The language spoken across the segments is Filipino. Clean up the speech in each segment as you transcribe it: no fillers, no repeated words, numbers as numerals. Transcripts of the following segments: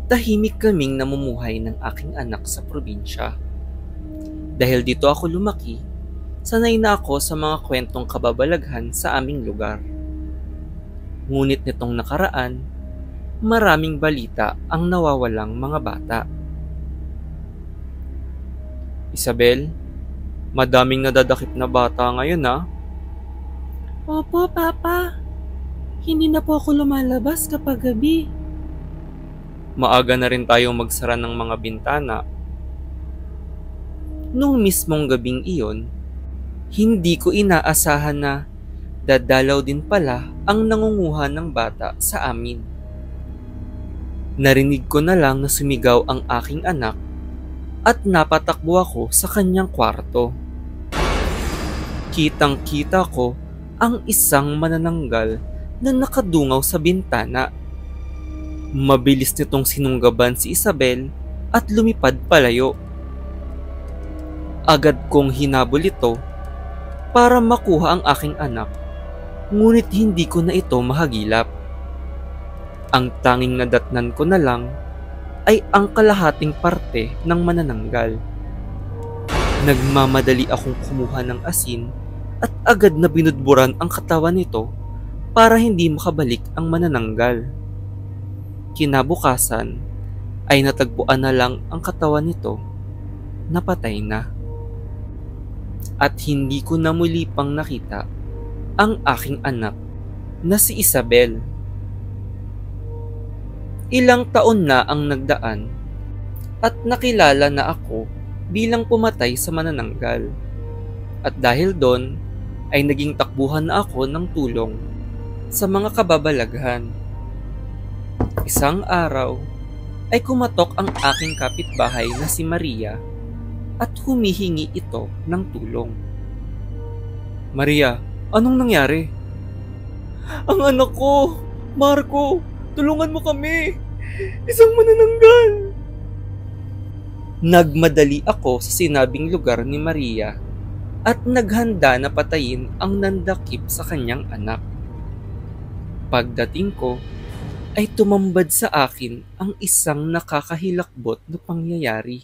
Tahimik kaming namumuhay ng aking anak sa probinsya. Dahil dito ako lumaki, sanay na ako sa mga kwentong kababalaghan sa aming lugar. Ngunit nitong nakaraan, maraming balita ang nawawalang mga bata. Isabel, madaming nadadakip na bata ngayon ha. Opo, Papa. Hindi na po ako lumalabas kapag gabi. Maaga na rin tayong magsara ng mga bintana. Nung mismong gabing iyon, hindi ko inaasahan na dadalaw din pala ang nangunguha ng bata sa amin. Narinig ko na lang na sumigaw ang aking anak at napatakbo ako sa kanyang kwarto. Kitang-kita ko ang isang manananggal na nakadungaw sa bintana. Mabilis nitong sinunggaban si Isabel at lumipad palayo. Agad kong hinabol ito para makuha ang aking anak, ngunit hindi ko na ito mahagilap. Ang tanging nadatnan ko na lang ay ang kalahating parte ng manananggal. Nagmamadali akong kumuha ng asin at agad na binudburan ang katawan nito para hindi makabalik ang manananggal. Kinabukasan ay natagpuan na lang ang katawan nito na patay na. At hindi ko na muli pang nakita ang aking anak na si Isabel. Ilang taon na ang nagdaan at nakilala na ako bilang pumatay sa manananggal. At dahil doon ay naging takbuhan na ako ng tulong sa mga kababalaghan. Isang araw ay kumatok ang aking kapitbahay na si Maria at humihingi ito ng tulong. Maria, anong nangyari? Ang anak ko! Marco! Tulungan mo kami! Isang manananggal! Nagmadali ako sa sinabing lugar ni Maria at naghanda na patayin ang nandakip sa kanyang anak. Pagdating ko, ay tumambad sa akin ang isang nakakahilakbot na pangyayari.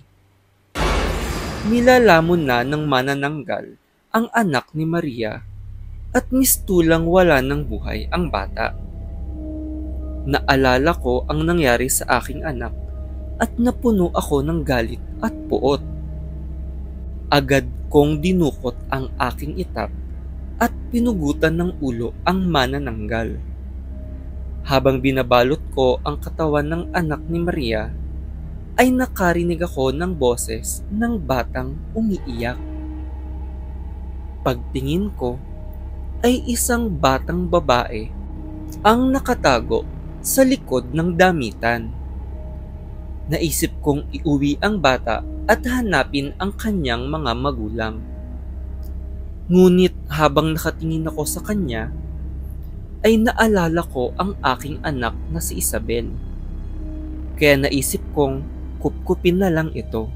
Nilalamon na ng manananggal ang anak ni Maria at mistulang wala ng buhay ang bata. Naalala ko ang nangyari sa aking anak at napuno ako ng galit at puot. Agad kong dinukot ang aking itak at pinugutan ng ulo ang manananggal. Habang binabalot ko ang katawan ng anak ni Maria, ay nakarinig ako ng boses ng batang umiiyak. Pagtingin ko, ay isang batang babae ang nakatago sa likod ng damitan. Naisip kong iuwi ang bata at hanapin ang kanyang mga magulang. Ngunit habang nakatingin ako sa kanya, ay naalala ko ang aking anak na si Isabel. Kaya naisip kong kupkupin na lang ito.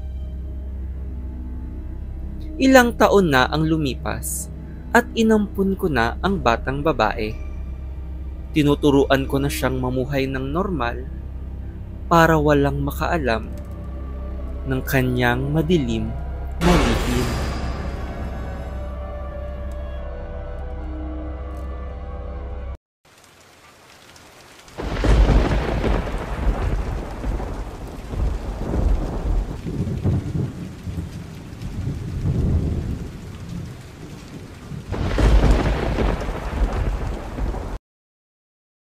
Ilang taon na ang lumipas at inampun ko na ang batang babae. Tinuturuan ko na siyang mamuhay ng normal para walang makaalam ng kanyang madilim na lihim.